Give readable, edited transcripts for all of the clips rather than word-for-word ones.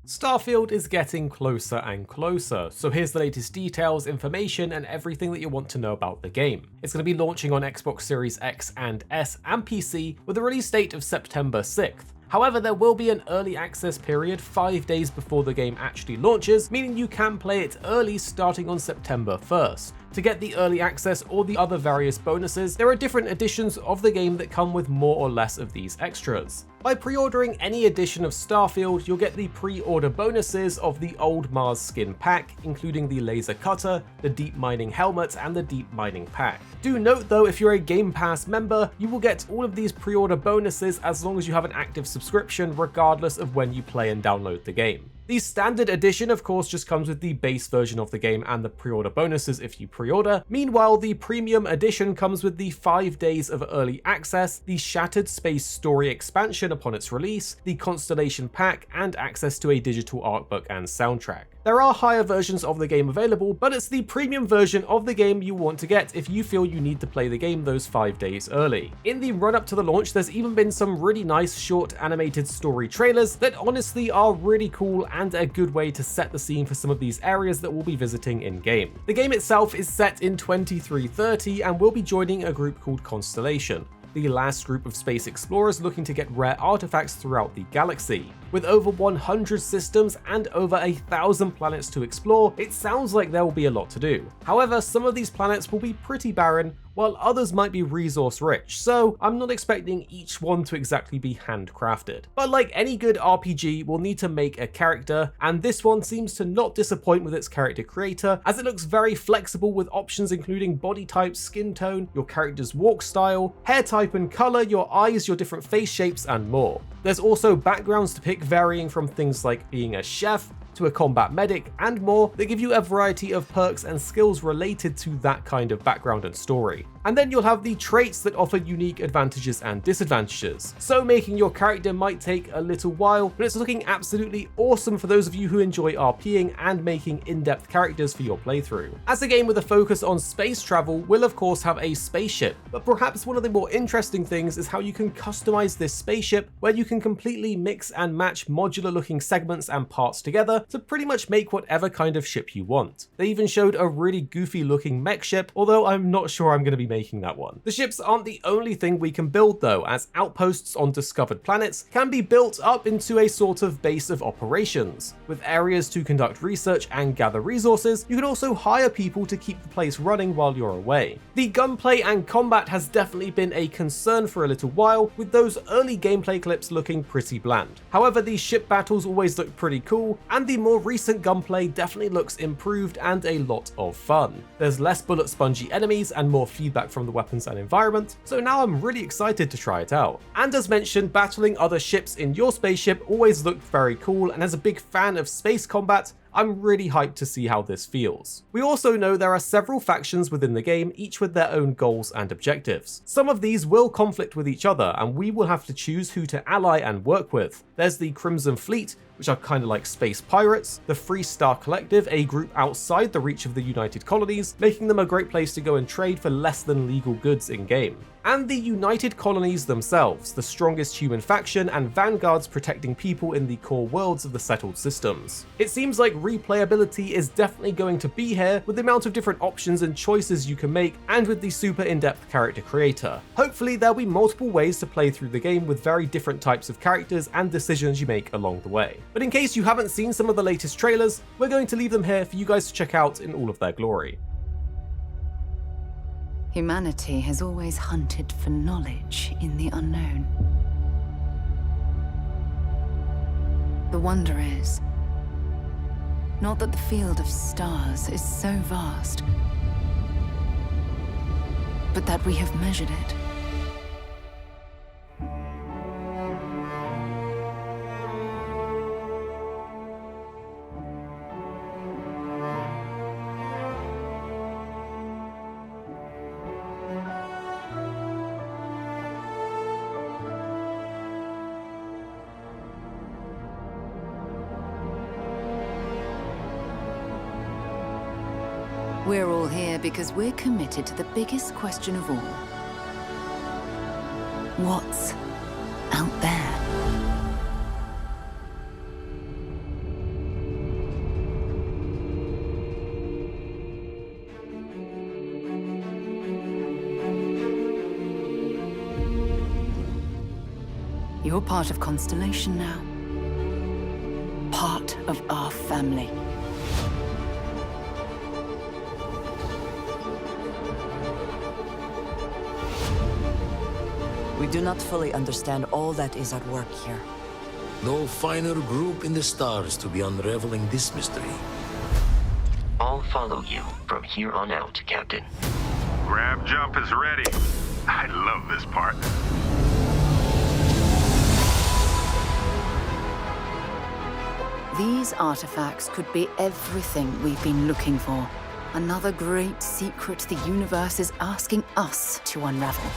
Starfield is getting closer and closer, so here's the latest details, information, and everything that you want to know about the game. It's going to be launching on Xbox Series X and S and PC with a release date of September 6th. However, there will be an early access period 5 days before the game actually launches, meaning you can play it early starting on September 1st. To get the early access or the other various bonuses, there are different editions of the game that come with more or less of these extras. By pre-ordering any edition of Starfield, you'll get the pre-order bonuses of the Old Mars skin pack, including the laser cutter, the deep mining helmet, and the deep mining pack. Do note though, if you're a Game Pass member, you will get all of these pre-order bonuses as long as you have an active subscription, regardless of when you play and download the game. The standard edition of course just comes with the base version of the game and the pre-order bonuses if you pre-order. Meanwhile, the premium edition comes with the 5 days of early access, the Shattered Space Story expansion upon its release, the Constellation pack, and access to a digital art book and soundtrack. There are higher versions of the game available, but it's the premium version of the game you want to get if you feel you need to play the game those 5 days early. In the run-up to the launch, there's even been some really nice short animated story trailers that honestly are really cool and a good way to set the scene for some of these areas that we'll be visiting in-game. The game itself is set in 2330 and will be joining a group called Constellation, the last group of space explorers looking to get rare artifacts throughout the galaxy. With over 100 systems and over 1,000 planets to explore, it sounds like there will be a lot to do. However, some of these planets will be pretty barren, while others might be resource rich, so I'm not expecting each one to exactly be handcrafted. But like any good RPG, we'll need to make a character, and this one seems to not disappoint with its character creator, as it looks very flexible with options including body type, skin tone, your character's walk style, hair type and color, your eyes, your different face shapes, and more. There's also backgrounds to pick varying from things like being a chef, to a combat medic, and more that give you a variety of perks and skills related to that kind of background and story. And then you'll have the traits that offer unique advantages and disadvantages. So making your character might take a little while, but it's looking absolutely awesome for those of you who enjoy RPing and making in-depth characters for your playthrough. As a game with a focus on space travel, will of course have a spaceship, but perhaps one of the more interesting things is how you can customize this spaceship, where you can completely mix and match modular looking segments and parts together to pretty much make whatever kind of ship you want. They even showed a really goofy looking mech ship, although I'm not sure I'm going to be making that one. The ships aren't the only thing we can build though, as outposts on discovered planets can be built up into a sort of base of operations. With areas to conduct research and gather resources, you can also hire people to keep the place running while you're away. The gunplay and combat has definitely been a concern for a little while, with those early gameplay clips looking pretty bland. However, these ship battles always look pretty cool, and the more recent gunplay definitely looks improved and a lot of fun. There's less bullet spongy enemies and more feedback from the weapons and environment, so now I'm really excited to try it out. And as mentioned, battling other ships in your spaceship always looked very cool, and as a big fan of space combat, I'm really hyped to see how this feels. We also know there are several factions within the game, each with their own goals and objectives. Some of these will conflict with each other, and we will have to choose who to ally and work with. There's the Crimson Fleet, which are kind of like space pirates, the Free Star Collective, a group outside the reach of the United Colonies, making them a great place to go and trade for less than legal goods in-game. And the United Colonies themselves, the strongest human faction and vanguards protecting people in the core worlds of the settled systems. It seems like replayability is definitely going to be here, with the amount of different options and choices you can make, and with the super in-depth character creator. Hopefully there'll be multiple ways to play through the game with very different types of characters and decisions you make along the way. But in case you haven't seen some of the latest trailers, we're going to leave them here for you guys to check out in all of their glory. Humanity has always hunted for knowledge in the unknown. The wonder is, not that the field of stars is so vast, but that we have measured it. We're all here because we're committed to the biggest question of all. What's out there? You're part of Constellation now. Part of our family. We do not fully understand all that is at work here. No finer group in the stars to be unraveling this mystery. I'll follow you from here on out, Captain. Grab jump is ready. I love this part. These artifacts could be everything we've been looking for. Another great secret the universe is asking us to unravel.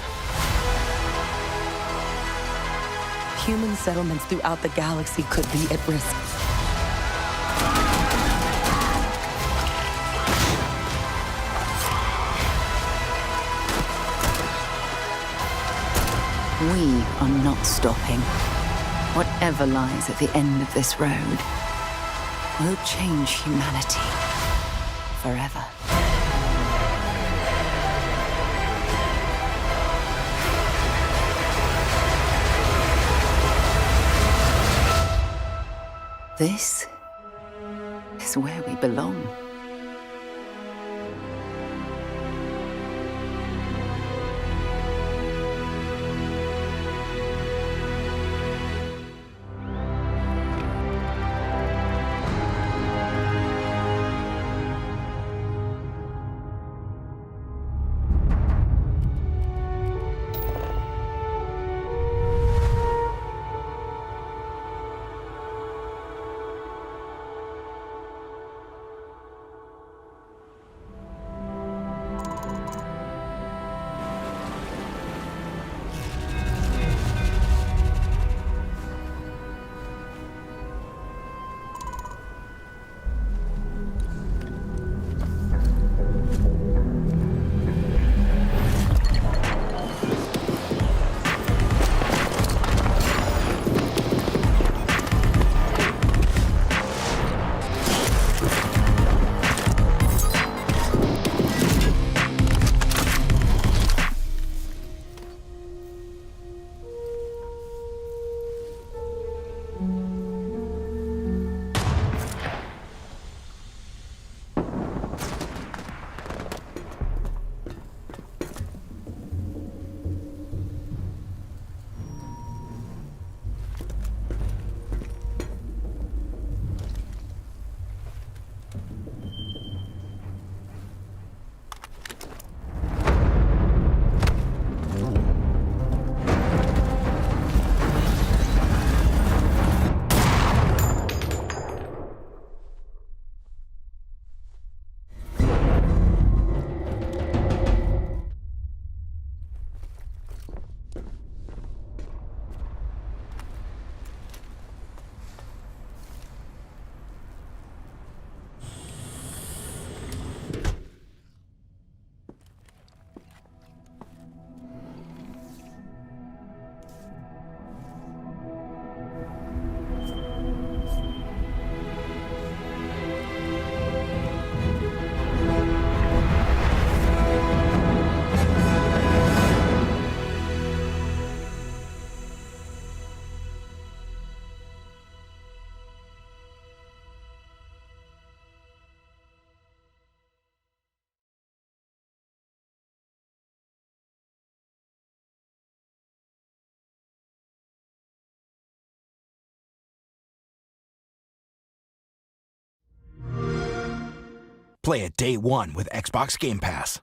Human settlements throughout the galaxy could be at risk. We are not stopping. Whatever lies at the end of this road will change humanity forever. This is where we belong. Play it day one with Xbox Game Pass.